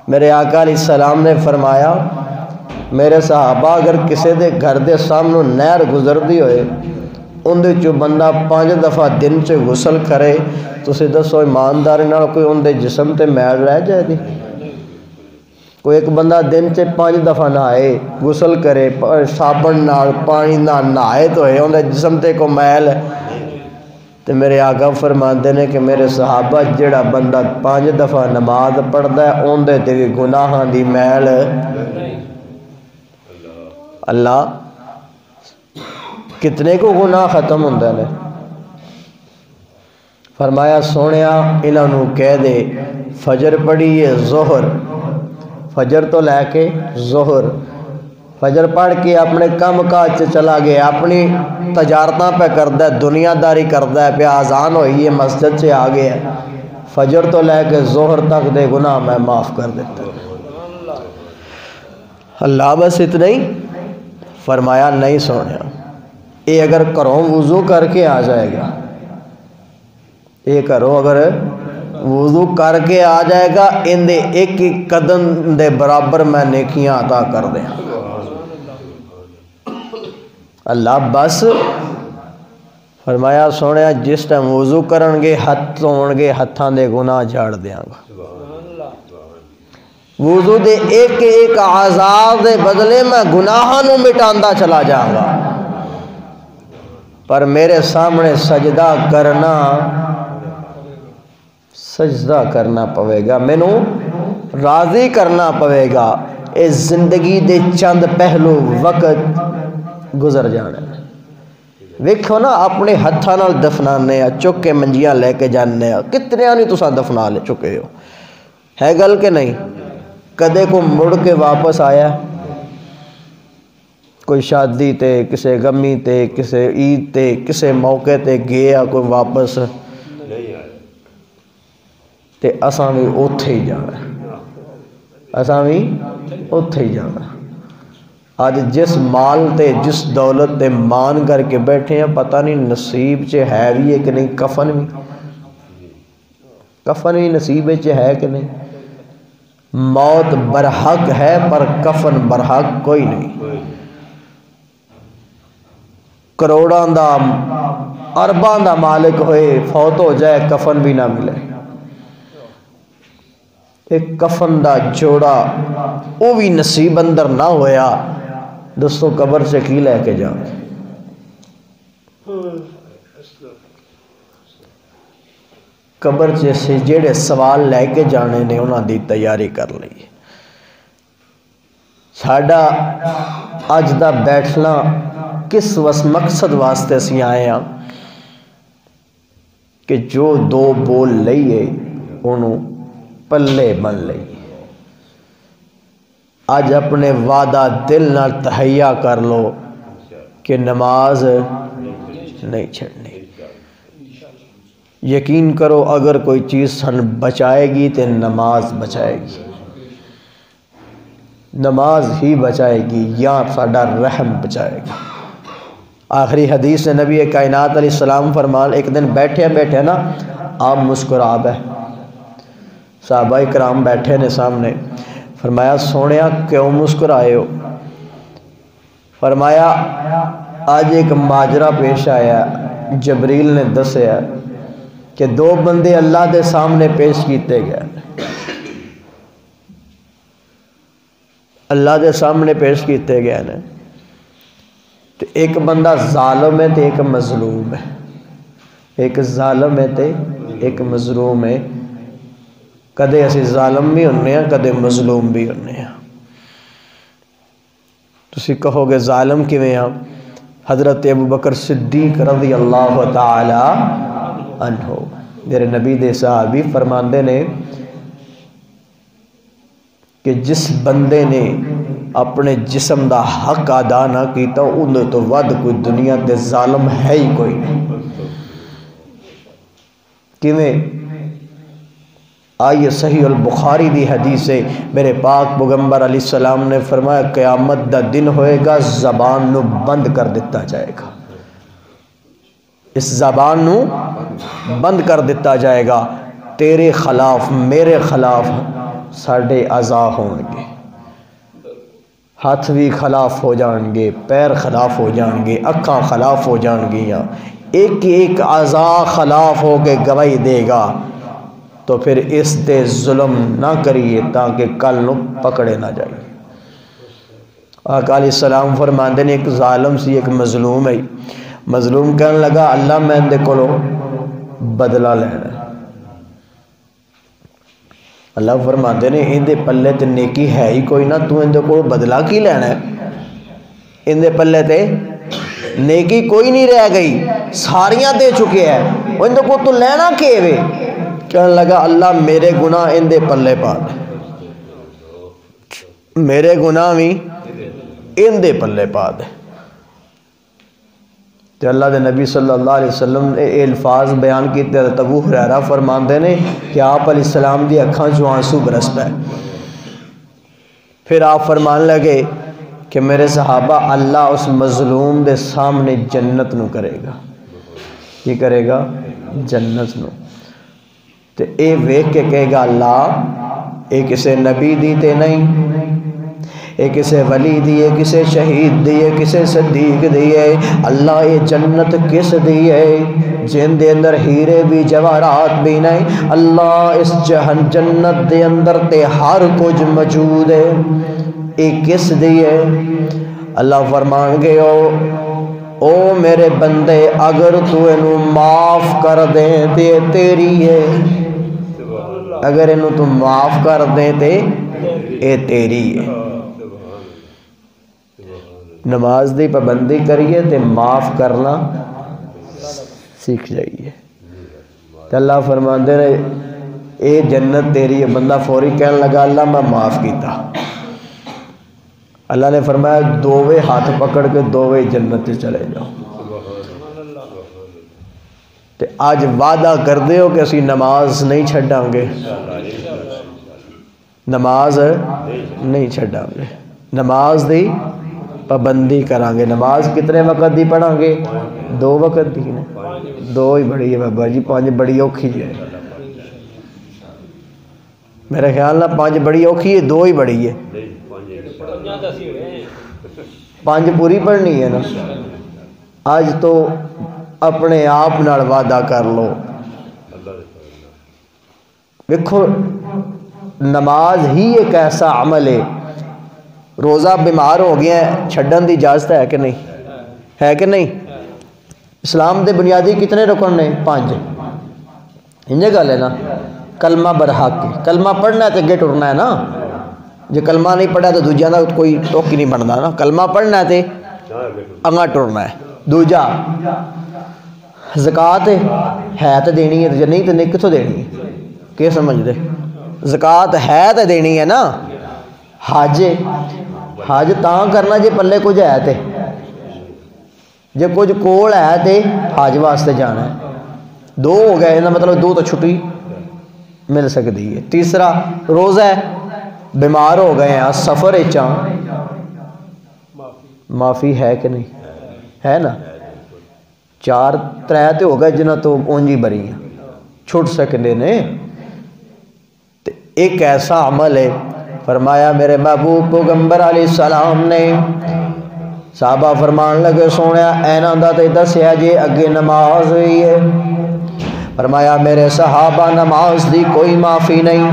میرے آقا علیہ السلام نے فرمایا میرے صحابہ اگر کسی دے گھر دے سامنے نہر گزر دی ہوئے اندے چو بندہ 5 دفعہ دن چے غسل کرے تو سے دسو ایمانداری نال کوئی اندے جسم تے میل رہ جائے دی کوئی ایک بندہ دن چے 5 دفعہ نہائے غسل کرے صابن نال پانی نال نہائے تو ہے اندے جسم تے کو میل ہے تو میرے آقا فرماندے نے کہ میرے صحابہ جڑا بندہ 5 دفعہ نماز پڑھدا ہے اندے تے گناہاں دی میل اللہ کتنے کو گناہ ختم ہوندے نے فرمایا سونیا انہاں نو کہہ دے فجر پڑھی ہے ظہر فجر تو لے کے ظہر فجر پڑھ کے اپنے کام کاج سے چلا گیا، اپنی تجارتاں پہ کردا ہے، دنیا داری کردا ہے، پہ آزان ہوئی ہے مسجد سے آ گیا، فجر تو لے کے ظہر تک دے گناہ میں معاف کر دیتا ہے۔ اللہ بس اتنا ہی فرمایا نہیں سونے، یہ اگر کرو وضو کر کے آ جائے گا، یہ کرو اگر وضو کر کے آ جائے گا، ان دے ایک ایک قدم دے برابر میں نیکیاں عطا کر دیں۔ اللہ بس فرمایا سونے جس ٹائم وضو کرن گے ہاتھ دھون گے، ہاتھاں دے گناہ جھاڑ دیاں گا۔ وضو دے ایک ایک عذاب دے بدلے میں گناہاں نو مٹاندا چلا جاؤں گا، پر میرے سامنے سجدہ کرنا پوے گا، مینو راضی کرنا پوے گا۔ اے زندگی دے چند پہلو وقت گزر جانے، ویکھو نا اپنے ہتھاں نال دفنانے ہیں، چک کے منجیاں لے کے جانے ہیں، کتنے نہیں تساں دفنا لے چکے ہو، ہے گل کہ نہیں؟ کدے کو مڑ کے واپس آیا؟ کوئی شادی تے، کسے غمی تے، کسے عید تے، کسے موقع تے گیا کوئی واپس؟ تے اساں بھی اوتھے ہی جانا، اساں بھی اوتھے ہی جانا۔ آج جس مال تے جس دولت تے مان کر کے بیٹھے ہیں، پتہ نہیں نصیب چ ہے بھی ہے کہ نہیں، کفن بھی نصیب چ ہے کہ نہیں۔ موت برحق ہے پر کفن برحق کوئی نہیں۔ کروڑاں دا ارباں دا مالک ہوئے، فوت ہو جائے کفن بھی نہ ملے، ایک کفن دا جوڑا وہ بھی نصیب اندر نہ ہویا، دوستو قبر سے کی لے کے جاؤ؟ قبر سے جیڑے سوال لے کے جانے نے انہاں دی تیاری کر لئی۔ ساڈا اج دا بیٹھنا کس مقصد واسطے اسی آئے ہیں کہ جو دو بول لئیے انہوں پلے بن لئیے۔ آج اپنے وعدہ دل نہ تہیا کر لو کہ نماز نہیں چھڑنی۔ یقین کرو اگر کوئی چیز سن بچائے گی تو نماز بچائے گی، نماز ہی بچائے گی یا ساڈا رحم بچائے گا۔ آخری حدیث سے نبی کائنات علیہ السلام فرمان، ایک دن بیٹھے نا آپ مسکرا بے، صحابہ کرام بیٹھے نے سامنے، فرمایا سونیا کیوں مسکرائے ہو؟ فرمایا آج ایک ماجرا پیش آیا، جبریل نے دسیا کہ دو بندے اللہ دے سامنے پیش کیتے گئے، اللہ دے سامنے پیش کیتے گئے نے، تو ایک بندہ ظالم ہے تو ایک مظلوم ہے، ایک ظالم ہے تو ایک مظلوم ہے۔ کدے اسی ظالم بھی ہونے ہیں، کدے مظلوم بھی ہونے ہیں۔ تسی کہو گے ظالم کیویں ہیں؟ حضرت ابوبکر صدیق رضی اللہ تعالی عنہ میرے نبی دے صحابی فرماندے نے کہ جس بندے نے اپنے جسم دا حق ادا نہ کیتا انہوں تو ود کوئی دنیا تے ظالم ہے ہی کوئی نہیں۔ کیویں؟ آئیے صحیح البخاری دی حدیث ہے، میرے پاک پیغمبر علیہ السلام نے فرمایا قیامت دا دن ہوئے گا، زبان نو بند کر دیتا جائے گا، اس زبان نو بند کر دیتا جائے گا، تیرے خلاف میرے خلاف ساڑھے اعضاء ہوں گے، ہاتھ بھی خلاف ہو جان گے، پیر خلاف ہو جان گے، اکھاں خلاف ہو جان گیاں، ایک ایک اعضاء خلاف ہو کے گواہی دے گا۔ تو پھر اس تے ظلم نہ کریے تاکہ کل نو پکڑے نہ جائے۔ آقا علیہ السلام فرماندے نے ایک ظالم سی ایک مظلوم ہے، مظلوم کہنے لگا اللہ میں اندے کولو بدلہ لینا ہے۔ اللہ فرماندے نے اندے پلے تے نیکی ہے ہی کوئی نہ، تو اندے کولو بدلہ کی لینا ہے؟ اندے پلے تے نیکی کوئی نہیں رہ گئی، ساریاں دے چکے ہیں، اندے کو تو لینا کیے وے؟ کہنے لگا اللہ میرے گناہ اندے پلے پا دے، میرے گناہ بھی ان دے پلے پا دے۔ تو اللہ دے نبی صلی اللہ علیہ وسلم نے یہ الفاظ بیان کیتے، حضرت ابو ہریرہ فرماندے نے کہ آپ علیہ السلام دی اکھاں چوں آنسو برس پے۔ پھر آپ فرمان لگے کہ میرے صحابہ، اللہ اس مظلوم دے سامنے جنت نو کرے گا۔ یہ کرے گا؟ جنت نو۔ تو اے ویکھ کے کہے گا اللہ اے کسے نبی دی تے نہیں، اے کسے ولی دی ہے، کسے شہید دی ہے، کسے صدیق دی ہے، اللہ یہ جنت کس دی ہے جن دے اندر ہیرے بھی جواہرات بھی نہیں، اللہ اس جنت دے اندر تے ہر کچھ موجود ہے، اے کس دی ہے؟ اللہ فرمان گے او میرے بندے اگر تو انہوں معاف کر دیں تے تیری ہے، اگر انہوں تو معاف کر دیں تے اے تیری ہے۔ نماز دی پابندی کریے تے معاف کرنا سیکھ جائیے۔ تو اللہ فرماندے نے اے جنت تیری ہے، بندہ فوری کہنے لگا اللہ میں معاف کیتا۔ اللہ نے فرمایا دووے ہاتھ پکڑ کے دووے جنت سے چلے جاؤ۔ تے آج وعدہ کر دیو کہ اسی نماز نہیں چھڑاں گے، نماز نہیں چھڑاں گے، نماز دی پابندی کران گے۔ نماز کتنے وقت دی پڑھاں گے؟ 2 وقت دی نے، 2 ہی بڑی ہے بابا جی، 5 بڑی اوکھی ہے۔ میرے خیال نہ 5 بڑی اوکھی ہے، 2 ہی بڑی ہے، 5 پوری پڑھنی ہے نا۔ آج تو اپنے آپ نال وعدہ کر لو۔ دیکھو نماز ہی ایک ایسا عمل ہے، روزہ بیمار ہو گیا ہے چھڈن دی اجازت ہے کہ نہیں؟ ہے کہ نہیں؟ اسلام دے بنیادی کتنے رکن نے؟ 5۔ انجے گل ہے نا، کلمہ برحق ہے، کلمہ پڑھنا ہے تو اگے ٹرنا ہے نا، جے کلمہ نہیں پڑھا تو دوجہ دا کوئی ٹوک ہی نہیں بنتا نا، کلمہ پڑھنا ہے تو اگاں ٹرنا ہے۔ دوجا زکوٰۃ ہے تو دینی ہے، جے نہیں تو نہیں کتھوں دینی ہے؟ کہ سمجھ دے؟ زکوٰۃ ہے تو دینی ہے نا۔ حج تاں کرنا جے پلے کچھ ہے تے، جے کچھ کول ہے تے حج واسطے جانا ہے۔ 2 ہو گئے نا، مطلب 2 تو چھٹی مل سکتی ہے۔ تیسرا روزہ ہے، بیمار ہو گئے ہیں سفر چاں، معافی ہے کہ نہیں؟ ہے نا۔ 4 3 تے ہو گئے جنہاں تو اونجی بری ہیں، چھٹ سکتے نے۔ ایک ایسا عمل ہے، فرمایا میرے محبوب پیغمبر علیہ السلام نے، صحابہ فرمان لگے سونیا اینا دا تے دسیا جے اگے نماز ہوئی ہے۔ فرمایا میرے صحابہ نماز دی کوئی معافی نہیں۔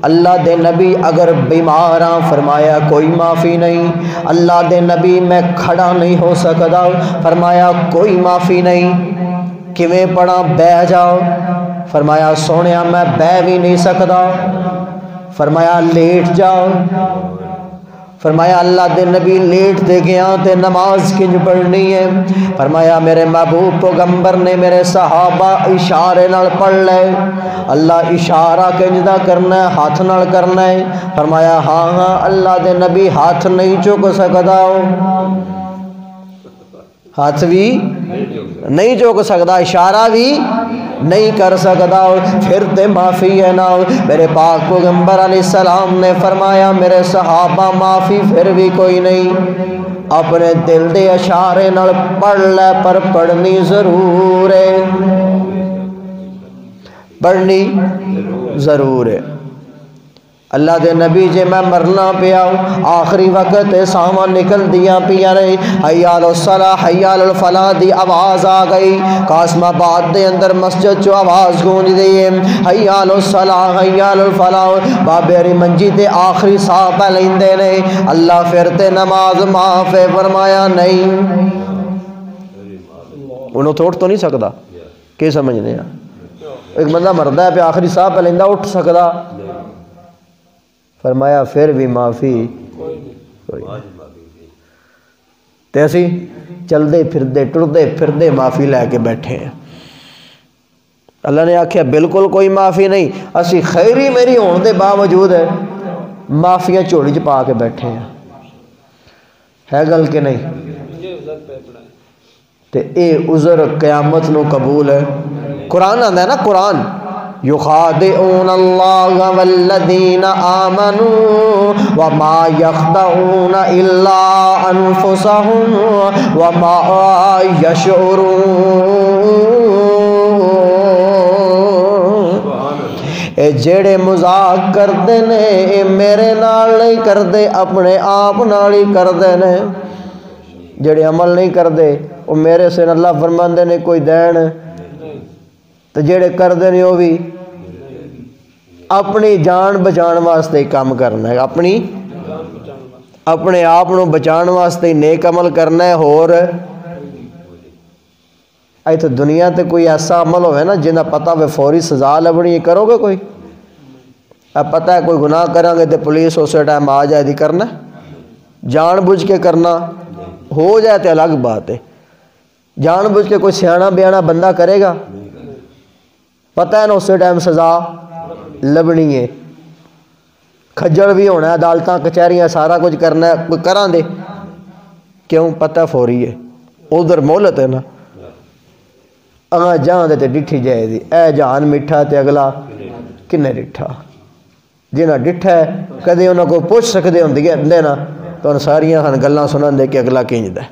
اللہ دے نبی اگر بیمار ہاں، فرمایا کوئی معافی نہیں۔ اللہ دے نبی میں کھڑا نہیں ہو سکتا، فرمایا کوئی معافی نہیں۔ کیویں پڑھا؟ بہ جاؤ، فرمایا سونیا میں بہ بھی نہیں سکتا، فرمایا لیٹ جاؤ، فرمایا اللہ دے نبی لیٹ دے گیا تے نماز کنج پڑھنی ہے؟ فرمایا میرے محبوب پیغمبر نے میرے صحابہ اشارے نال پڑھ لے۔ اللہ اشارہ کنج دا کرنا ہے؟ ہاتھ نال کرنا ہے؟ فرمایا ہاں اللہ دے نبی ہاتھ نہیں چک سکدا، ہاتھ بھی نہیں چک سکتا، اشارہ بھی نہیں کر سکتا، پھر تے معافی ہے نا۔ میرے پاک پیغمبر علیہ السلام نے فرمایا میرے صحابہ معافی پھر بھی کوئی نہیں، اپنے دل دے اشارے نال پڑھ لے، پر پڑھنی ضرور ہے، پڑھنی ضرور ہے۔ اللہ دے نبی جے میں مرنا پیا آخری وقت ساواں نکل دیا پیا رہی، حی علی الصلاۃ حی علی الفلاح دی آواز آ گئی۔ قاسم آباد دے اندر مسجد چو آواز گونج دی ہے، حی علی الصلاۃ حی علی الفلاح۔ بابے علی منجی تے آخری ساہ پہ لیندے نے، اللہ پھر تے نماز معاف ہے؟ فرمایا نہیں۔ انہوں تو اٹھ تو نہیں سکتا، کہ سمجھنے ہیں؟ ایک بندہ مردہ ہے پہ آخری ساہ پہ لیندہ اٹھ سکتا؟ فرمایا پھر بھی معافی کوئی نہیں۔ تے اسی چل دے پھر دے ٹر دے پھر دے معافی لے کے بیٹھے ہیں۔ اللہ نے آکھیا بالکل کوئی معافی نہیں، اسی خیری میری ہون دے باوجود ہے معافیاں چوڑی چ پا کے بیٹھے ہیں۔ ہے گل کہ نہیں؟ تے اے عذر قیامت نو قبول ہے؟ قرآن آندا ہے نا، قرآن یخادعون اللہ والذین آمنوا وما یخدعون الا انفسهم وما یشعرون۔ اے جیڑے مذاق کردے نے اے میرے نال نہیں کردے، اپنے آپ نال ہی کردے نے۔ جیڑے عمل نہیں کردے وہ میرے سے اللہ فرماندے نے کوئی دین، تو جیڑے کردے نے وہ بھی اپنی جان بچان واسطے کام کرنا ہے، اپنے آپ نو بچان واسطے نیک عمل کرنا ہے۔ اور ایتھے دنیا تے کوئی ایسا عمل ہوئے نا جنہ پتہ وے فوری سزا لبنی ہے، کرو گے کوئی؟ اب پتہ ہے کوئی گناہ کریں گے تو پولیس اسے ٹائم آ جائے دی کرنا، جان بوجھ کے کرنا ہو جائے تو الگ بات ہے۔ جان بوجھ کے کوئی سیاںا بیانا بندہ کرے گا، پتہ ہے نا اسے ٹائم سزا لبنی ہے، کھجڑ بھی ہونا ہے، عدالتاں کچہریاں سارا کچھ کرنا ہے، کوئی کراں دے کیوں؟ پتہ فوری ہے، ادھر مہلت ہے نا۔ اگاں جان دے تے ڈٹھی جائے دی، اے جہان میٹھا تے اگلا کنے ڈٹھا۔ جنہاں ڈٹھا ہے کدے انہاں کو پوچھ سکدے ہوندے نا تو ان ساریاں ہن گلاں سنن دے کہ اگلا کینج دا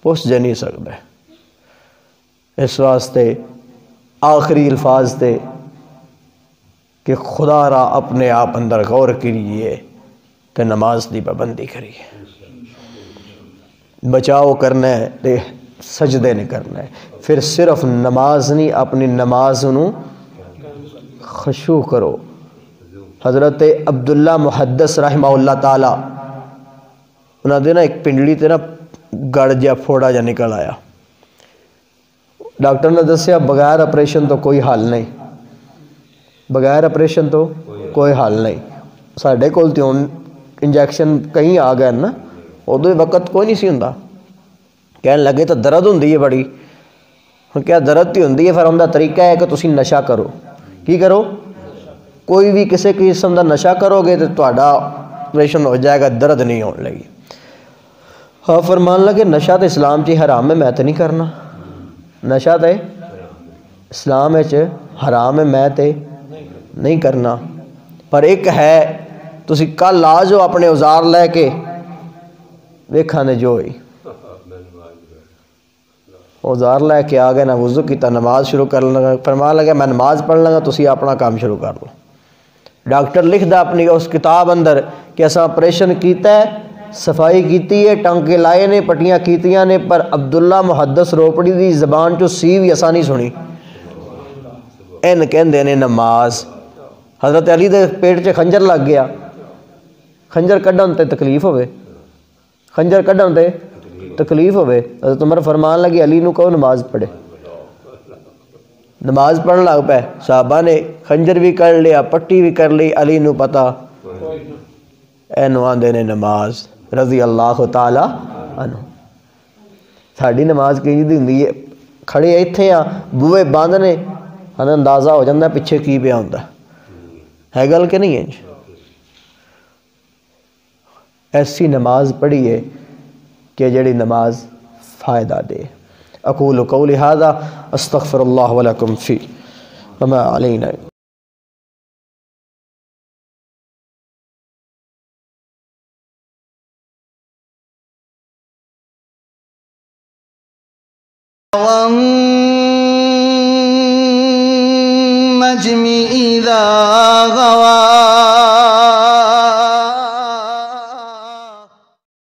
پوچھ جا نہیں سکتا۔ اس واسطے آخری الفاظ تے کہ خدا را اپنے آپ اندر غور کریے تے نماز دی پابندی کریے۔ بچاؤ کرنا ہے تے سجدے نہیں کرنا ہے، پھر صرف نماز نہیں، اپنی نماز انہوں خشوع کرو۔ حضرت عبداللہ محدث رحمہ اللہ تعالی انہوں نے نا ایک پنڈلی تے نا گڑ جا پھوڑا جا نکل آیا، ڈاکٹر نے دسیا بغیر آپریشن تو کوئی حل نہیں، بغیر آپریشن تو کوئی حل نہیں۔ ساڈے کول تے ہن انجیکشن کہیں آ گئے نا، ادو وقت کوئی نہیں سی ہوندا، کہنے لگے تو درد ہوندی ہے بڑی، ہن کیا درد تی ہوندی ہے، پھر ان دا طریقہ ہے کہ تسی نشہ کرو۔ کی کرو؟ کوئی بھی کسی قسم دا نشہ کرو گے تو تہاڈا آپریشن ہو جائے گا، درد نہیں ہونے لگی۔ ہاں فرمان لگے نشہ تو اسلام چ حرام ہے، میں تو نہیں کرنا، نشہ تو اسلام حرام ہے، میں تو نہیں کرنا۔ پر ایک ہے تسی کل آ جاؤ اپنے اوزار لے کے ویکھاں نے جو ہوئی، اوزار لے کے آ گئے نا، وضو کیتا، نماز شروع کر لگا، فرمان لگا میں نماز پڑھ لگا، تسی اپنا کام شروع کر لو۔ ڈاکٹر لکھ دا اپنی اس کتاب اندر کہ اسا آپریشن کیتا ہے، صفائی کیتی ہے، ٹانکے لائے نے، پٹیاں کیتیاں نے، پر عبداللہ محدث روپڑی دی زبان چو سی بھی اسا نہیں سنی۔ این کہندے نے نماز۔ حضرت علی دے پیٹ چ خنجر لگ گیا، خنجر کڈن تے تکلیف ہوئے، خنجر کڈن تے تکلیف ہوئے، حضرت عمر فرمان لگی علی نو کہو نماز پڑھے، نماز پڑھن لگ پے، صحابہ نے خنجر بھی کر لیا، پٹی بھی کر لی، علی نو پتا اینو آندے نے نماز رضی اللہ تعالی عنہ۔ ساڈی نماز کینج دی ہوندی ہے، کھڑے ایتھے ہاں بوئے بند نے، ہمیں اندازہ ہو جاندہ پیچھے کی پیا ہوندا ہے گل کہ نہیں ہے؟ ایسی نماز پڑھی ہے کہ جڑی نماز فائدہ دے۔ اقول قولی ھذا استغفر اللہ ولکم فی وما علینا۔ والنجم إذا